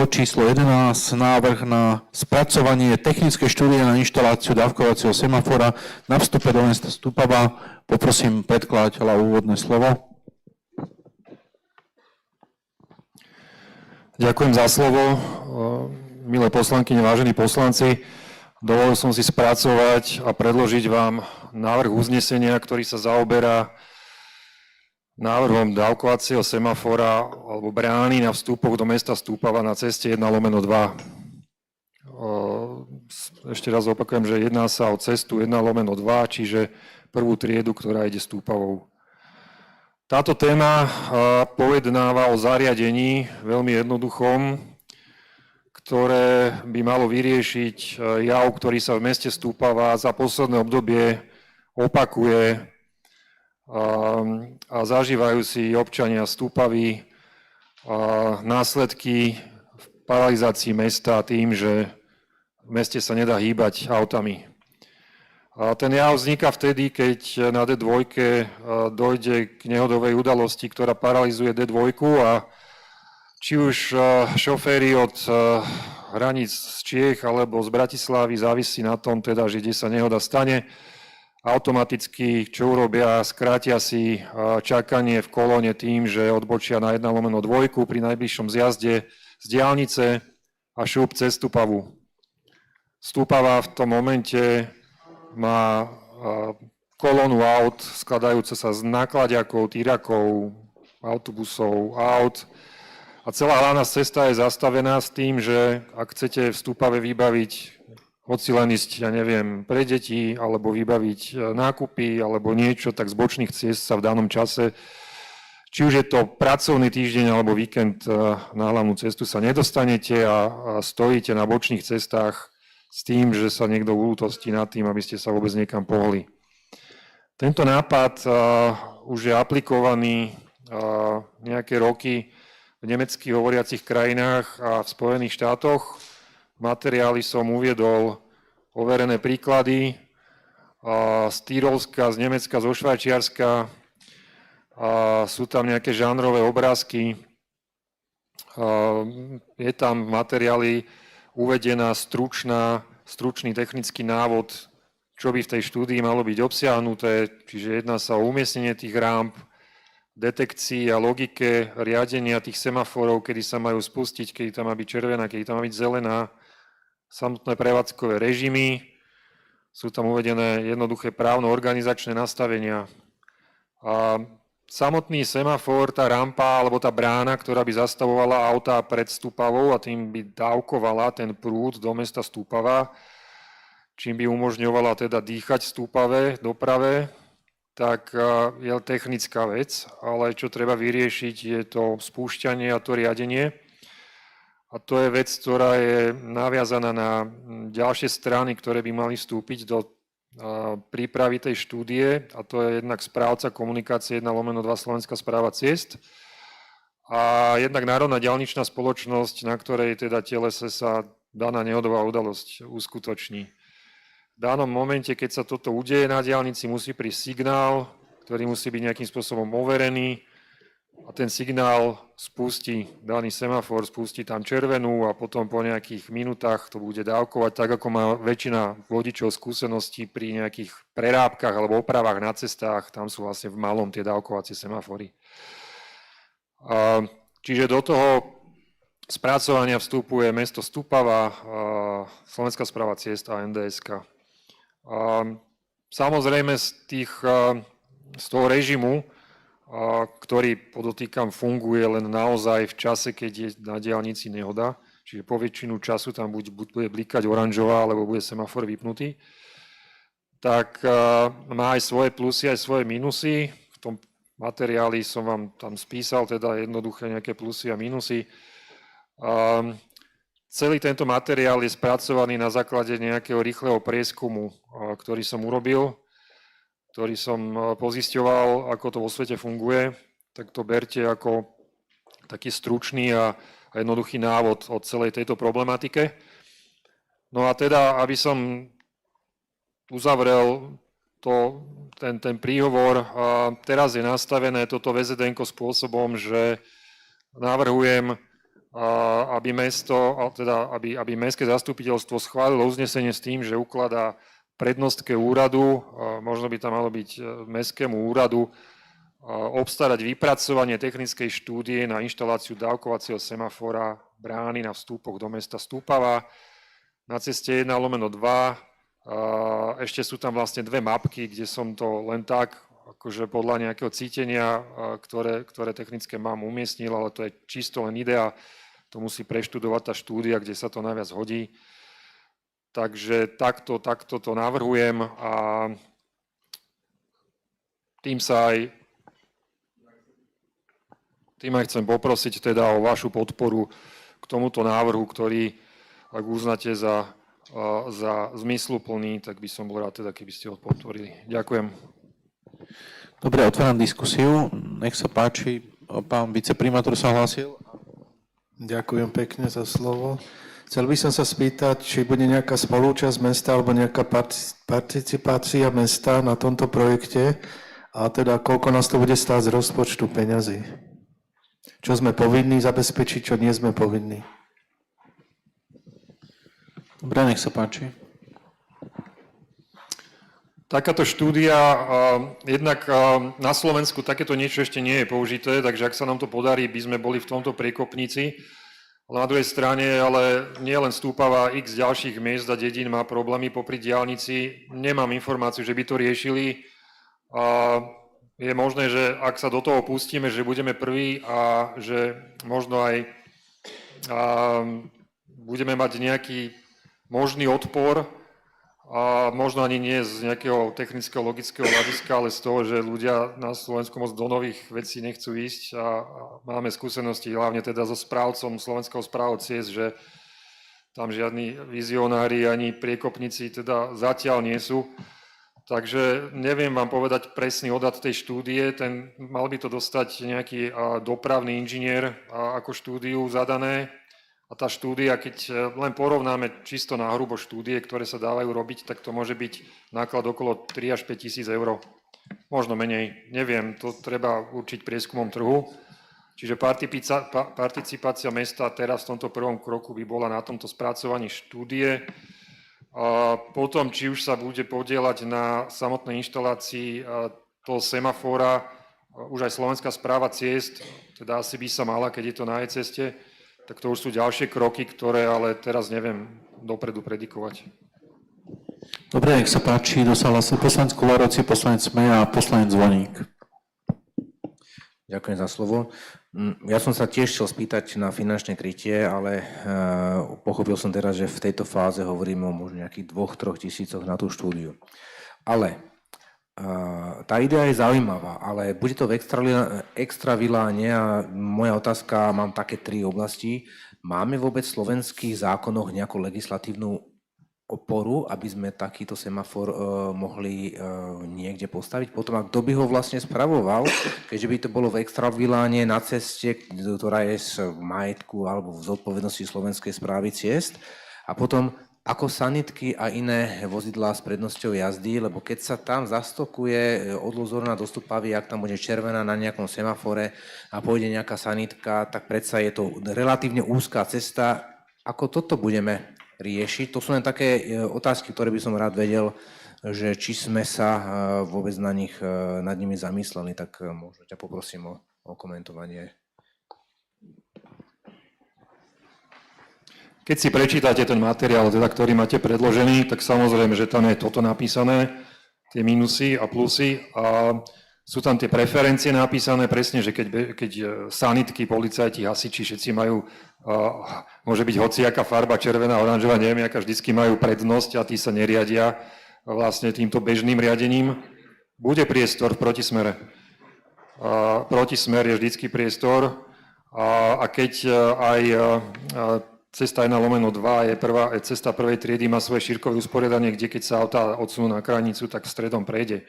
bod číslo 11, návrh na spracovanie technické štúdie na inštaláciu dávkovacieho semafora na vstupe do mesta Stupava. Poprosím predkladateľa o úvodné slovo. Ďakujem za slovo. Milé poslankyne, vážení poslanci, dovolil som si spracovať a predložiť vám návrh uznesenia, ktorý sa zaoberá návrhom dávkovacieho semafora alebo brány na vstupoch do mesta Stupava na ceste 1/2. Ešte raz opakujem, že jedná sa o cestu 1/2, čiže prvú triedu, ktorá ide Stupavou. Táto téma pojednáva o zariadení veľmi jednoduchom, ktoré by malo vyriešiť jav, ktorý sa v meste Stupava za posledné obdobie opakuje a zažívajú si občania Stupavy následky v paralizácii mesta tým, že v meste sa nedá hýbať autami. Ten jav vzniká vtedy, keď na D2 dojde k nehodovej udalosti, ktorá paralizuje D2 a či už šoféri od hraníc z Čiech alebo z Bratislavy závisí na tom, teda, že kde sa nehoda stane, automaticky, čo urobia, skrátia si čakanie v kolóne tým, že odbočia na 1/2 pri najbližšom zjazde z diaľnice a šup cez Stupavu. Stupava v tom momente má kolónu aut skladajúce sa z nákladiakov, týrakov, autobusov, aut a celá hlavná cesta je zastavená s tým, že ak chcete v Stupave vybaviť hoci len ísť, ja neviem, pre deti, alebo vybaviť nákupy, alebo niečo, tak z bočných ciest sa v danom čase, či už je to pracovný týždeň alebo víkend, na hlavnú cestu sa nedostanete a stojíte na bočných cestách s tým, že sa niekto ulútostí nad tým, aby ste sa vôbec niekam pohli. Tento nápad už je aplikovaný nejaké roky v nemeckých hovoriacich krajinách a v Spojených štátoch. Materiály som uviedol overené príklady z Tyrolska, z Nemecka, zo Švajčiarska. Sú tam nejaké žánrové obrázky. Je tam v materiáli uvedená stručný technický návod, čo by v tej štúdii malo byť obsiahnuté. Čiže jedná sa o umiestnenie tých rámp, detekcii a logike riadenia tých semaforov, kedy sa majú spustiť, kedy tam má byť červená, kedy tam má byť zelená. Samotné prevádzkové režimy, sú tam uvedené jednoduché právno-organizačné nastavenia. A samotný semafor, tá rampa alebo tá brána, ktorá by zastavovala autá pred Stupavou a tým by dávkovala ten prúd do mesta Stupava, čím by umožňovala teda dýchať v Stupave, doprave, tak je technická vec, ale čo treba vyriešiť je to spúšťanie a to riadenie. A to je vec, ktorá je naviazaná na ďalšie strany, ktoré by mali vstúpiť do prípravy tej štúdie, a to je jednak správca komunikácie 1/2 Slovenská správa ciest a jednak Národná diaľničná spoločnosť, na ktorej teda telese sa daná nehodová udalosť uskutoční. V danom momente, keď sa toto udeje na diaľnici, musí prísť signál, ktorý musí byť nejakým spôsobom overený, a ten signál spustí daný semafor, spustí tam červenú a potom po nejakých minútach to bude dávkovať, tak ako má väčšina vodičov skúseností pri nejakých prerábkach alebo opravách na cestách, tam sú vlastne v malom tie dávkovacie semafory. Čiže do toho spracovania vstupuje mesto Stupava, Slovenská správa ciest a NDSK. Samozrejme z toho režimu, ktorý, podotýkam, funguje len naozaj v čase, keď je na diaľnici nehoda, čiže po väčšinu času tam buď bude blikať oranžová, alebo bude semafor vypnutý, tak má aj svoje plusy, aj svoje minusy. V tom materiáli som vám tam spísal teda jednoduché nejaké plusy a minusy. Celý tento materiál je spracovaný na základe nejakého rýchleho prieskumu, ktorý som urobil, ktorý som pozisťoval, ako to vo svete funguje, tak to berte ako taký stručný a jednoduchý návod o celej tejto problematike. No a teda, aby som uzavrel ten príhovor, teraz je nastavené toto VZDN spôsobom, že navrhujem aby aby mestské zastupiteľstvo schválilo uznesenie s tým, že ukladá prednostke úradu, možno by tam malo byť mestskému úradu, obstarať vypracovanie technickej štúdie na inštaláciu dávkovacieho semafora brány na vstupoch do mesta Stúpava na ceste 1/2. Ešte sú tam vlastne dve mapky, kde som to len tak, akože podľa nejakého cítenia, ktoré technické mám, umiestnil, ale to je čisto len idea. To musí preštudovať tá štúdia, kde sa to najviac hodí. Takže takto to navrhujem a tým aj chcem poprosiť teda o vašu podporu k tomuto návrhu, ktorý, ak uznáte za zmysluplný, tak by som bol rád teda, keby ste ho podporili. Ďakujem. Dobre, otváram diskusiu. Nech sa páči, pán viceprimátor sa hlásil. Ďakujem pekne za slovo. Chcel by som sa spýtať, či bude nejaká spolúčasť mesta alebo nejaká participácia mesta na tomto projekte a teda koľko nás to bude stáť z rozpočtu peňazí. Čo sme povinní zabezpečiť, čo nie sme povinní. Dobre, nech sa páči. Takáto štúdia, jednak na Slovensku takéto niečo ešte nie je použité, takže ak sa nám to podarí, by sme boli v tomto priekopníci. Ale na druhej strane, ale nie len Stúpava, x ďalších miest a dedín má problémy popri diaľnici. Nemám informáciu, že by to riešili. Je možné, že ak sa do toho pustíme, že budeme prví a že možno aj budeme mať nejaký možný odpor, a možno ani nie z nejakého technického, logického hľadiska, ale z toho, že ľudia na Slovensku moc do nových vecí nechcú ísť a máme skúsenosti, hlavne teda so správcom Slovenského správu ciest, že tam žiadni vizionári ani priekopníci teda zatiaľ nie sú. Takže neviem vám povedať presný odhad tej štúdie, mal by to dostať nejaký dopravný inžinier ako štúdiu zadané. A tá štúdia, keď len porovnáme čisto na hrubo štúdie, ktoré sa dávajú robiť, tak to môže byť náklad okolo 3 až 5 tisíc eur. Možno menej, neviem, to treba určiť prieskumom trhu. Čiže participácia mesta teraz v tomto prvom kroku by bola na tomto spracovaní štúdie. A potom, či už sa bude podieľať na samotnej inštalácii toho semafora, už aj Slovenská správa ciest, teda asi by sa mala, keď je to na jej ceste, tak to už sú ďalšie kroky, ktoré ale teraz neviem dopredu predikovať. Dobre, nech sa páči, dostala sa poslanec Kolárovci, poslanec Smeja a poslanec Zvoník. Ďakujem za slovo. Ja som sa tiež chcel spýtať na finančné krytie, ale pochopil som teraz, že v tejto fáze hovoríme o možno nejakých 2-3 tisícoch na tú štúdiu. Ale tá idea je zaujímavá, ale bude to v extraviláne a moja otázka, mám také 3 oblasti. Máme vôbec v slovenských zákonoch nejakú legislatívnu oporu, aby sme takýto semafor mohli niekde postaviť? Potom, a kto by ho vlastne spravoval, keďže by to bolo v extraviláne na ceste, ktorá je z majetku alebo v zodpovednosti Slovenskej správy ciest? A potom, ako sanitky a iné vozidlá s prednosťou jazdy, lebo keď sa tam zastokuje od Lozorna do Stupavy, ak tam bude červená na nejakom semafore a pôjde nejaká sanitka, tak predsa je to relatívne úzká cesta. Ako toto budeme riešiť? To sú len také otázky, ktoré by som rád vedel, že či sme sa vôbec nad nimi zamysleli, tak možno ťa poprosím o komentovanie. Keď si prečítate ten materiál, teda, ktorý máte predložený, tak samozrejme, že tam je toto napísané, tie minusy a plusy a sú tam tie preferencie napísané presne, že keď sanitky, policajti, hasiči, všetci majú, môže byť hociaká farba, červená, oranžová, neviem, aká vždycky majú prednosť a tí sa neriadia vlastne týmto bežným riadením. Bude priestor v protismere. Protismer je vždycky priestor a keď aj cesta 1/2 je cesta prvej triedy, má svoje šírkové usporiadanie, kde keď sa autá odsunú na krajnicu, tak stredom prejde.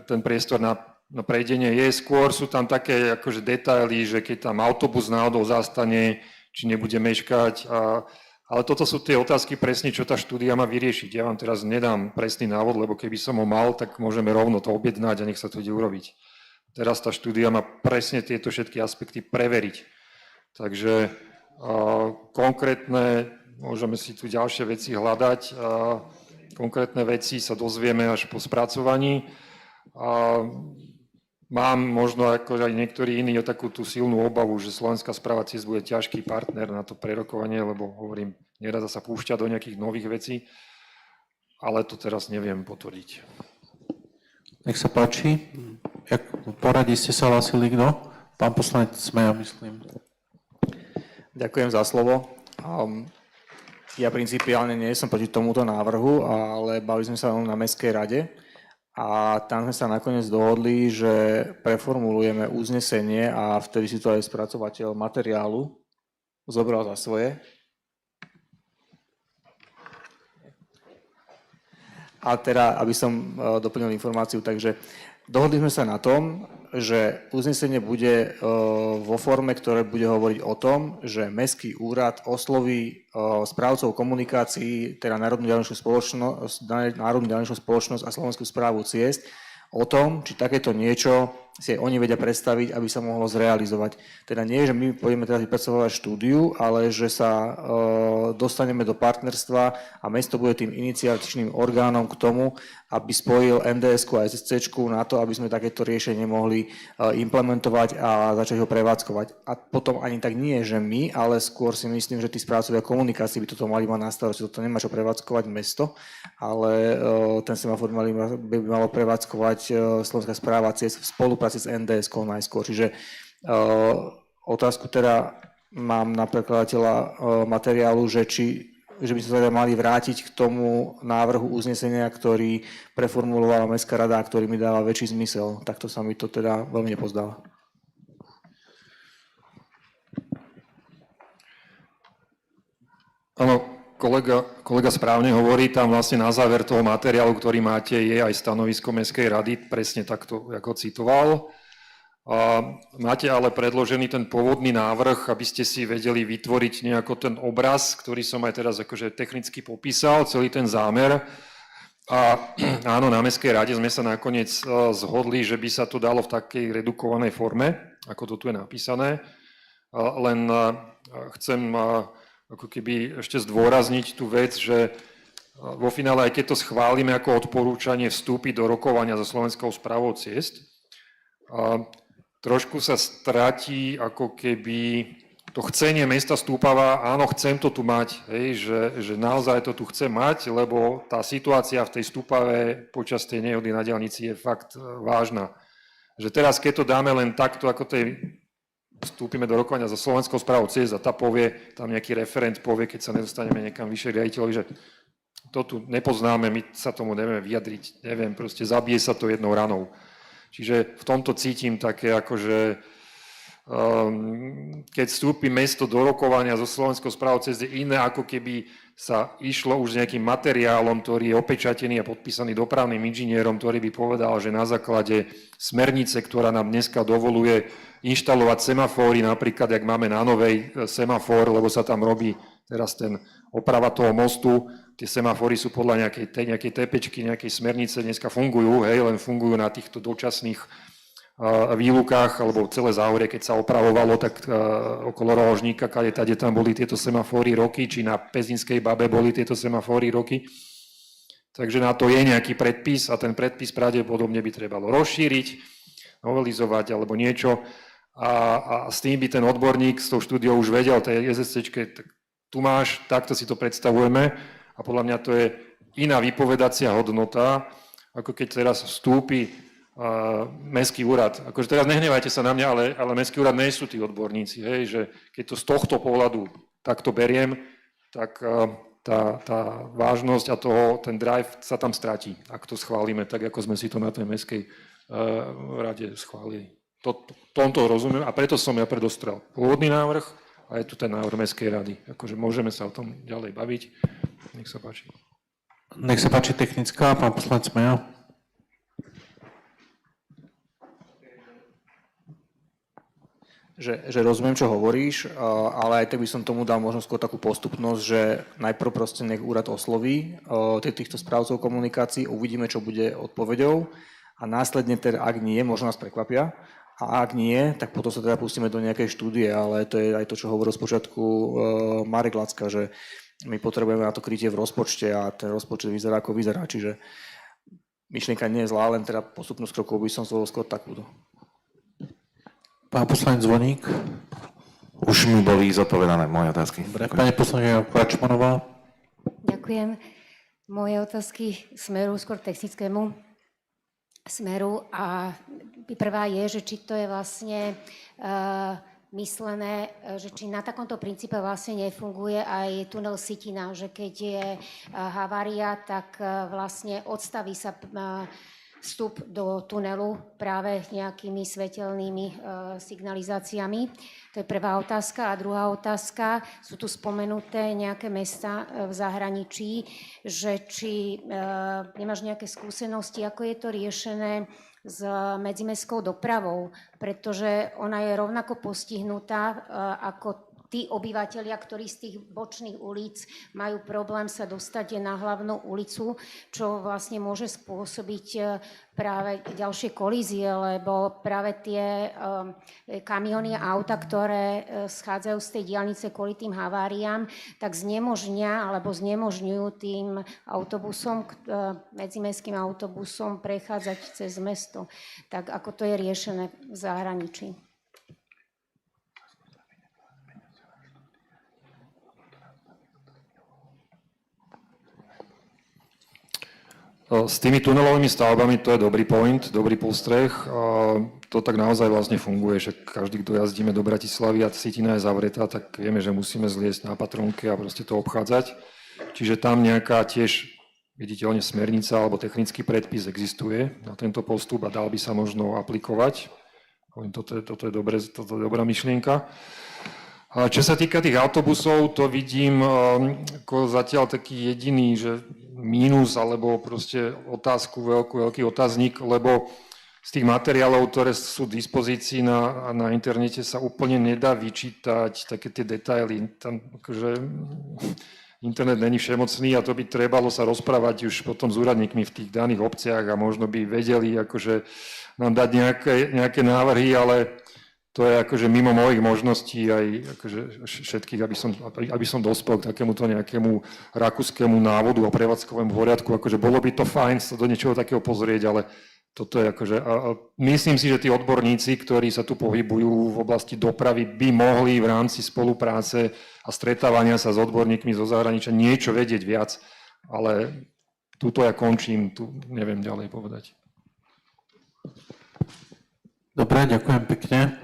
Ten priestor na prejdenie je, skôr sú tam také akože detaily, že keď tam autobus náhodou zastane, či nebude meškať. Ale toto sú tie otázky presne, čo tá štúdia má vyriešiť. Ja vám teraz nedám presný návod, lebo keby som ho mal, tak môžeme rovno to objednať a nech sa to ide urobiť. Teraz tá štúdia má presne tieto všetky aspekty preveriť. Takže konkrétne, môžeme si tu ďalšie veci hľadať, konkrétne veci sa dozvieme až po spracovaní. Mám možno ako aj niektorí iní o takú tú silnú obavu, že Slovenská správa ciest bude ťažký partner na to prerokovanie, lebo hovorím, nedá sa púšťať do nejakých nových vecí, ale to teraz neviem potvrdiť. Nech sa páči. Jak v poradí ste sa hlásili kto? Pán poslanec Smeja, myslím. Ďakujem za slovo. Ja principiálne nie som proti tomuto návrhu, ale bavili sme sa na Mestskej rade a tam sme sa nakoniec dohodli, že preformulujeme uznesenie a vtedy si to aj spracovateľ materiálu zobral za svoje. A teda, aby som doplnil informáciu, takže dohodli sme sa na tom, že uznesenie bude vo forme, ktoré bude hovoriť o tom, že Mestský úrad osloví správcov komunikácií, teda Národnú diaľničnú spoločnosť a Slovenskú správu ciest, o tom, či takéto niečo si aj oni vedia predstaviť, aby sa mohlo zrealizovať. Teda nie, že my pôjdeme teraz vypracovať štúdiu, ale že sa dostaneme do partnerstva a mesto bude tým iniciačným orgánom k tomu, aby spojil NDS-ku a SSC-čku na to, aby sme takéto riešenie mohli implementovať a začať ho prevádzkovať. A potom ani tak nie, že my, ale skôr si myslím, že tí správcovia komunikácií by toto mali mať na starosti. Toto nemá čo prevádzkovať mesto, ale ten semafor by malo prevádzkovať Slovenská správa ciest v spolupráci s NDS-kou najskôr. Čiže otázku teda mám na prekladateľa materiálu, že by sme sa teda mali vrátiť k tomu návrhu uznesenia, ktorý preformulovala Mestská rada a ktorý mi dáva väčší zmysel. Takto sa mi to teda veľmi nepozdáva. Áno, kolega správne hovorí, tam vlastne na záver toho materiálu, ktorý máte, je aj stanovisko Mestskej rady, presne takto, ako citoval. Máte ale predložený ten pôvodný návrh, aby ste si vedeli vytvoriť nejako ten obraz, ktorý som aj teraz akože technicky popísal, celý ten zámer. A áno, na Mestskej rade sme sa nakoniec zhodli, že by sa to dalo v takej redukovanej forme, ako to tu je napísané. Len chcem ako keby ešte zdôrazniť tú vec, že vo finále, aj keď to schválime ako odporúčanie vstúpiť do rokovania so Slovenskou správou ciest, trošku sa stratí ako keby to chcenie mesta Stúpava, áno, chcem to tu mať, hej, že naozaj to tu chcem mať, lebo tá situácia v tej Stúpave počas tej nehody na diaľnici je fakt vážna. Že teraz, keď to dáme len takto, ako vstúpime do rokovania so Slovenskou správou ciest a tá povie, tam nejaký referent povie, keď sa nedostaneme niekam vyššie riaditeľovi, že to tu nepoznáme, my sa tomu nevieme vyjadriť, neviem, proste zabije sa to jednou ranou. Čiže v tomto cítim také akože, keď vstúpi mesto do rokovania so Slovenskou správou ciest, je iné, ako keby sa išlo už s nejakým materiálom, ktorý je opečatený a podpísaný dopravným inžinierom, ktorý by povedal, že na základe smernice, ktorá nám dneska dovoluje inštalovať semafóry, napríklad, jak máme na Novej semafor, lebo sa tam robí teraz ten oprava toho mostu, tie semafóry sú podľa nejakej tepečky, nejakej smernice, dneska fungujú, hej, len fungujú na týchto dočasných výlukách, alebo celé záhorie, keď sa opravovalo, tak okolo Rohožníka, kde tam boli tieto semafóry roky, či na Pezinskej Babe boli tieto semafóry roky. Takže na to je nejaký predpis a ten predpis pravdepodobne by trebalo rozšíriť, novelizovať alebo niečo. A s tým by ten odborník s tou štúdiou už vedel, tej SSCčke, tu máš, takto si to predstavujeme a podľa mňa to je iná vypovedacia hodnota, ako keď teraz vstúpi Mestský úrad. Akože teraz nehnevajte sa na mňa, ale Mestský úrad nie sú tí odborníci, hej, že keď to z tohto pohľadu takto beriem, tak tá vážnosť a ten drive sa tam stratí, ak to schválime tak, ako sme si to na tej Mestskej rade schválili. Tomto rozumiem a preto som ja predostrel pôvodný návrh a je tu ten návrh Mestskej rady. Akože môžeme sa o tom ďalej baviť. Nech sa páči. Nech sa páči technická, pán poslanec Smeja. Že rozumiem, čo hovoríš, ale aj tak by som tomu dal možno skôr takú postupnosť, že najprv proste nech úrad osloví týchto správcov komunikácií, uvidíme, čo bude odpoveďou a následne teda, ak nie, možno nás prekvapia, A ak nie, tak potom sa teda pustíme do nejakej štúdie, ale to je aj to, čo hovoril z počiatku Marek Lacka, že my potrebujeme na to krytie v rozpočte a ten rozpočet vyzerá ako vyzerá, čiže myšlienka nie je zlá, len teda postupnosť krokov by som zvolil skôr takúto. Pán poslanec Zvoník. Už mi boli zodpovedané moje otázky. Dobre, pani poslankyňa Kovač-Manová. Ďakujem. Moje otázky smerujú skôr k technickému smeru a prvá je, že či to je vlastne myslené, že či na takomto princípe vlastne nefunguje aj tunel Sitina, že keď je havária, tak vlastne odstaví sa vstup do tunelu práve nejakými svetelnými signalizáciami. To je prvá otázka. A druhá otázka, sú tu spomenuté nejaké mesta v zahraničí, že či nemáš nejaké skúsenosti, ako je to riešené s medzimestskou dopravou, pretože ona je rovnako postihnutá ako tí obyvateľia, ktorí z tých bočných ulic majú problém sa dostať na hlavnú ulicu, čo vlastne môže spôsobiť práve ďalšie kolízie, lebo práve tie kamiony a auta, ktoré schádzajú z tej diaľnice kvôli tým haváriám, tak znemožňujú tým autobusom, medzimestským autobusom prechádzať cez mesto. Tak ako to je riešené v zahraničí? S tými tunelovými stavbami to je dobrý point, dobrý postreh. To tak naozaj vlastne funguje, že každý, kto jazdíme do Bratislavy a Sitina je zavretá, tak vieme, že musíme zliesť na Patrónke a proste to obchádzať. Čiže tam nejaká tiež viditeľne smernica alebo technický predpis existuje na tento postup a dal by sa možno aplikovať. Toto je dobrá myšlienka. A čo sa týka tých autobusov, to vidím ako zatiaľ taký jediný, že mínus alebo proste veľký otáznik, lebo z tých materiálov, ktoré sú v dispozícii na internete, sa úplne nedá vyčítať také tie detaily. Tam akože internet není všemocný a to by trebalo sa rozprávať už potom s úradníkmi v tých daných obciach a možno by vedeli akože nám dať nejaké návrhy, ale to je akože mimo mojich možností aj akože všetkých, aby som dospel k takémuto nejakému rakúskému návodu a prevádzkovému poriadku. Akože bolo by to fajn sa do niečoho takého pozrieť, ale toto je akože... myslím si, že tí odborníci, ktorí sa tu pohybujú v oblasti dopravy, by mohli v rámci spolupráce a stretávania sa s odborníkmi zo zahraničia niečo vedieť viac, ale tuto ja končím, tu neviem ďalej povedať. Dobre, ďakujem pekne.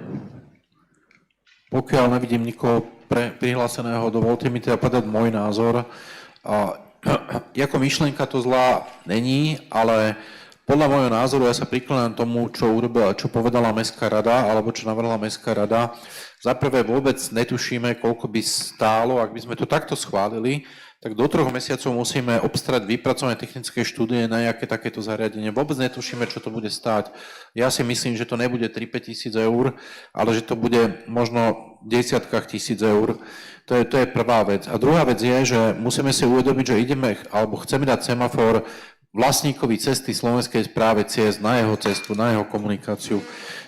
Pokiaľ nevidím nikoho prihláseného, dovolte mi teda povedať môj názor. Ako myšlienka to zlá není, ale podľa môjho názoru ja sa prikláňam tomu, čo povedala Mestská rada, alebo čo navrhla Mestská rada. Za prvé vôbec netušíme, koľko by stálo, ak by sme to takto schválili, tak do 3 mesiacov musíme obstarať vypracované technické štúdie na nejaké takéto zariadenie. Vôbec netušíme, čo to bude stáť. Ja si myslím, že to nebude 3-5 tisíc eur, ale že to bude možno v desiatkách tisíc eur. To je prvá vec. A druhá vec je, že musíme si uvedomiť, že ideme, alebo chceme dať semafor vlastníkovi cesty Slovenskej správe ciest na jeho cestu, na jeho komunikáciu.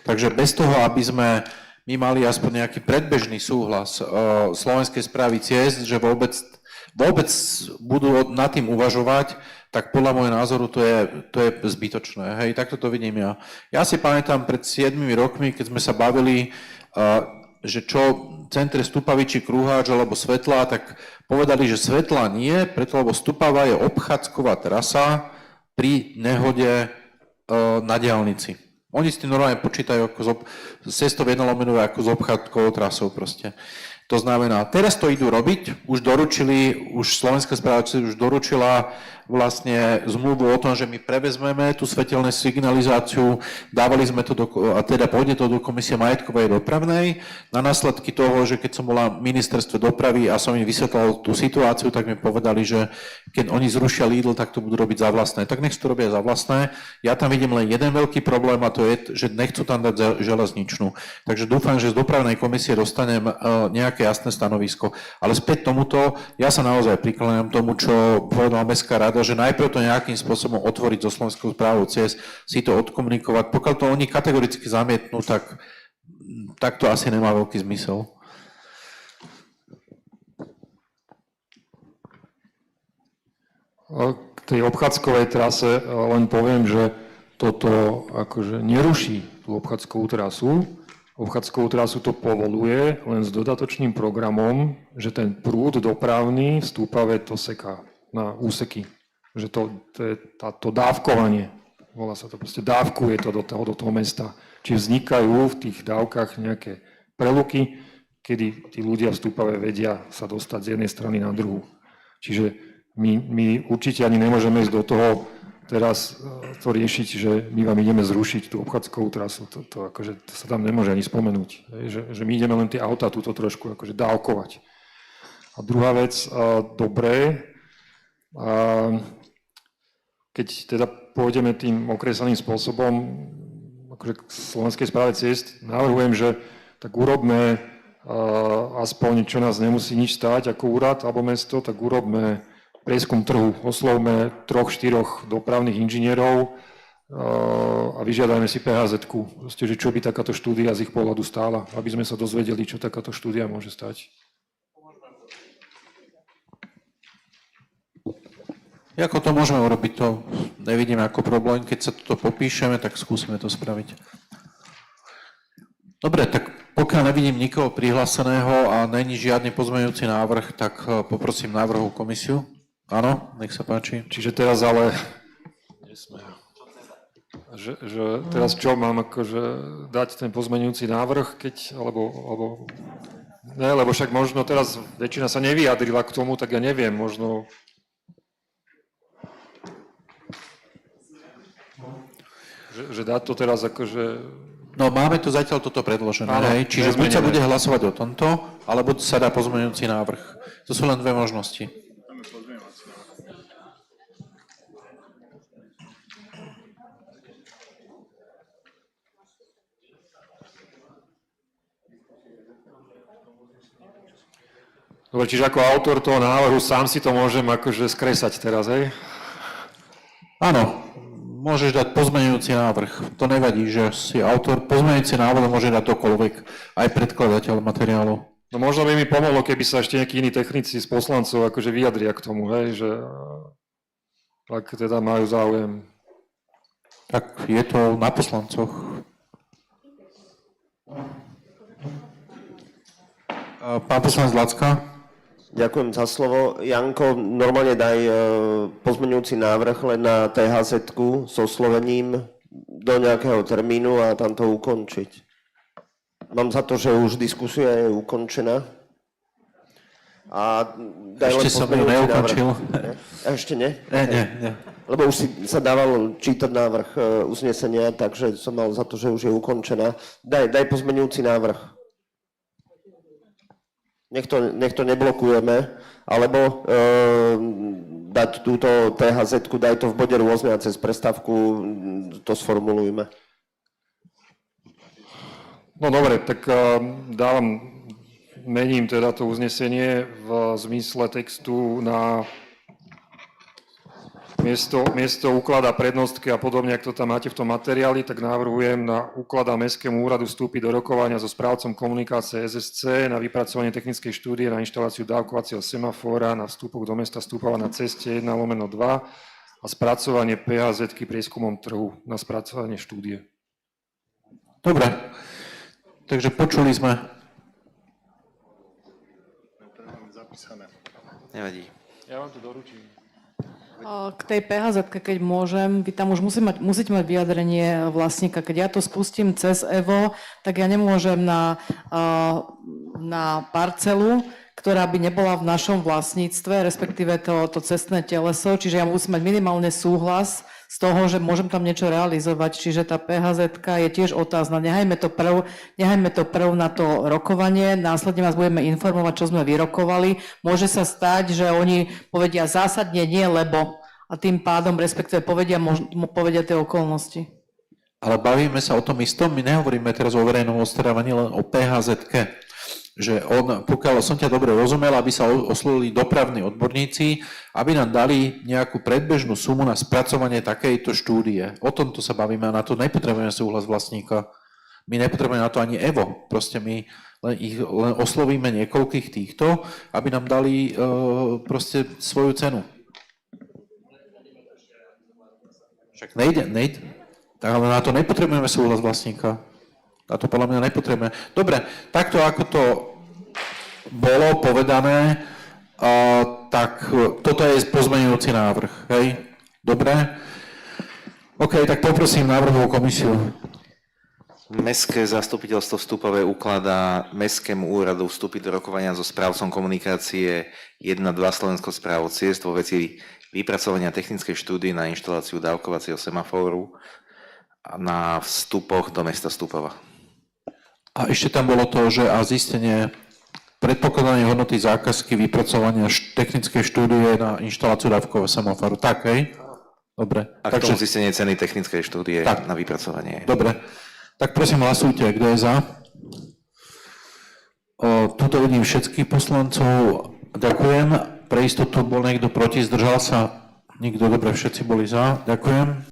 Takže bez toho, aby sme my mali aspoň nejaký predbežný súhlas Slovenskej správy ciest, že vôbec budú nad tým uvažovať, tak podľa môjho názoru to je zbytočné. Hej, takto to vidím ja. Ja si pamätám pred 7 rokmi, keď sme sa bavili, že čo centre Stupavi či Krúháč alebo Svetlá, tak povedali, že Svetlá nie, preto lebo Stupava je obchádzková trasa pri nehode na diaľnici. Oni s tým normálne počítajú ako cestou 1/1 ako s obchádzkovou trasou proste. To znamená, teraz to idú robiť, už Slovenská správa už doručila vlastne zmluvu o tom, že my prevezmeme tú svetelnú signalizáciu, dávali sme to a teda pôjde to do Komisie majetkovej dopravnej. Na následky toho, že keď som bola v ministerstve dopravy a som im vysvetlal tú situáciu, tak mi povedali, že keď oni zrušia Lidl, tak to budú robiť za vlastné. Tak nech to robia za vlastné. Ja tam vidím len jeden veľký problém a to je, že nechcú tam dať železničnú. Takže dúfam, že z dopravnej komisie dostanem nejaké nejaké jasné stanovisko. Ale späť tomuto, ja sa naozaj prikláňam tomu, čo povedala Mestská rada, že najprv to nejakým spôsobom otvoriť so Slovenskou správou ciest, si to odkomunikovať. Pokiaľ to oni kategoricky zamietnú, tak to asi nemá veľký zmysel. K tej obchádzkovej trase len poviem, že toto akože neruší tú obchádzkovú trasu. Obchádzkovú trasu to povoluje len s dodatočným programom, že ten prúd dopravný v Stúpave to seká na úseky. Že to je to dávkovanie. Volá sa to proste, dávkuje to do toho mesta. Či vznikajú v tých dávkach nejaké preluky, kedy tí ľudia v Stúpave vedia sa dostať z jednej strany na druhú. Čiže my určite ani nemôžeme ísť do toho teraz to riešiť, že my vám ideme zrušiť tú obchádzkovú trasu. To sa tam nemôže ani spomenúť. Že my ideme len tie autá túto trošku akože dávkovať. A druhá vec, dobré, keď teda pôjdeme tým okresaným spôsobom akože k Slovenskej správe ciest, navrhujem, že tak urobme aspoň, čo nás nemusí nič stáť ako úrad alebo mesto, tak urobme prieskum trhu, oslovme 3-4 dopravných inžinierov a vyžiadajme si PHZ-ku, proste, že čo by takáto štúdia z ich pohľadu stála, aby sme sa dozvedeli, čo takáto štúdia môže stať. Ako to môžeme urobiť, to nevidím ako problém. Keď sa toto popíšeme, tak skúsime to spraviť. Dobre, tak pokiaľ nevidím nikoho prihláseného a není žiadny pozmeňujúci návrh, tak poprosím návrhovú komisiu. Áno, nech sa páči. Čiže teraz ale... Že teraz čo, mám akože dať ten pozmeňujúci návrh, alebo... Ne, lebo však možno teraz väčšina sa nevyjadrila k tomu, tak ja neviem, možno... Že dať to teraz akože... No máme tu zatiaľ toto predložené, áno, hej? Čiže buď sa bude hlasovať o tomto, alebo sa dá pozmeňujúci návrh. To sú len dve možnosti. Dobre, čiže ako autor toho návrhu sám si to môžem akože skresať teraz, hej? Áno, môžeš dať pozmeňujúci návrh. To nevadí, že si autor. Pozmeňujúci návrh môže dať ktokoľvek, aj predkladateľ materiálu. No možno by mi pomohlo, keby sa ešte nejakí iní technici z poslancov akože vyjadria k tomu, hej, že ak teda majú záujem. Tak je to na poslancoch. Pán poslanec Lacka. Ďakujem za slovo. Janko, normálne daj pozmeňujúci návrh len na THZ-ku so slovením do nejakého termínu a tam to ukončiť. Mám za to, že už diskusia je ukončená. A daj Ešte len som ju neukončil. Ešte nie? Nie. Lebo už si sa dával čítať návrh uznesenia, takže som mal za to, že už je ukončená. Daj pozmeňujúci návrh. Nech to neblokujeme, alebo dať túto THZ-ku, daj to v bode rôzne a cez prestávku to sformulujme. No dobre, tak mením teda to uznesenie v zmysle textu na miesto uklada prednostke a podobne, ak to tam máte v tom materiáli, tak navrhujem na uklada Mestskému úradu vstúpiť do rokovania so správcom komunikácie SSC na vypracovanie technickej štúdie na inštaláciu dávkovacieho semafóra na vstúpok do mesta Stúpava na ceste 1/2 a spracovanie PHZ-ky prieskumom trhu na spracovanie štúdie. Dobre, takže počuli sme. Nevadí. Ja vám to doručím. K tej PHZ, keď môžem, vy tam už musíte mať vyjadrenie vlastníka. Keď ja to spustím cez EVO, tak ja nemôžem na parcelu, ktorá by nebola v našom vlastníctve, respektíve to cestné teleso, čiže ja musím mať minimálne súhlas z toho, že môžem tam niečo realizovať, čiže tá PHZ-ka je tiež otázna. Nechajme to prv na to rokovanie, následne vás budeme informovať, čo sme vyrokovali. Môže sa stať, že oni povedia zásadne nie, lebo a tým pádom, respektíve povedia tie okolnosti. Ale bavíme sa o tom istom, my nehovoríme teraz o verejnom obstarávaní, len o PHZ-ke. že pokiaľ som ťa dobre rozumel, aby sa oslovili dopravní odborníci, aby nám dali nejakú predbežnú sumu na spracovanie takejto štúdie. O tomto sa bavíme a na to nepotrebujeme súhlas vlastníka. My nepotrebujeme na to ani EVO. Proste my len oslovíme niekoľkých týchto, aby nám dali proste svoju cenu. Však nejde. Ale na to nepotrebujeme súhlas vlastníka. Na to podľa mňa nepotrebujeme. Dobre, takto ako to bolo povedané, tak toto je pozmeňujúci návrh. Hej? Dobre? OK, tak poprosím návrhovú komisiu. Mestské zastupiteľstvo vstupové ukladá Mestskému úradu vstúpiť do rokovania so správcom komunikácie 1.2 Slovensko správo ciest vo veci vypracovania technickej štúdie na inštaláciu dávkovacieho semaforu na vstupoch do mesta Stupava. A ešte tam bolo to, že a zistenie predpokladanie hodnoty zákazky vypracovania technickej štúdie na inštaláciu dávkového semaforu. Tak, hej? Dobre. A k tomu zistenie ceny technickej štúdie na vypracovanie. Dobre. Tak prosím, hlasujte, kto je za. Tuto vidím všetkých poslancov. Ďakujem. Pre istotu bol niekto proti, zdržal sa. Nikto, dobre, všetci boli za. Ďakujem.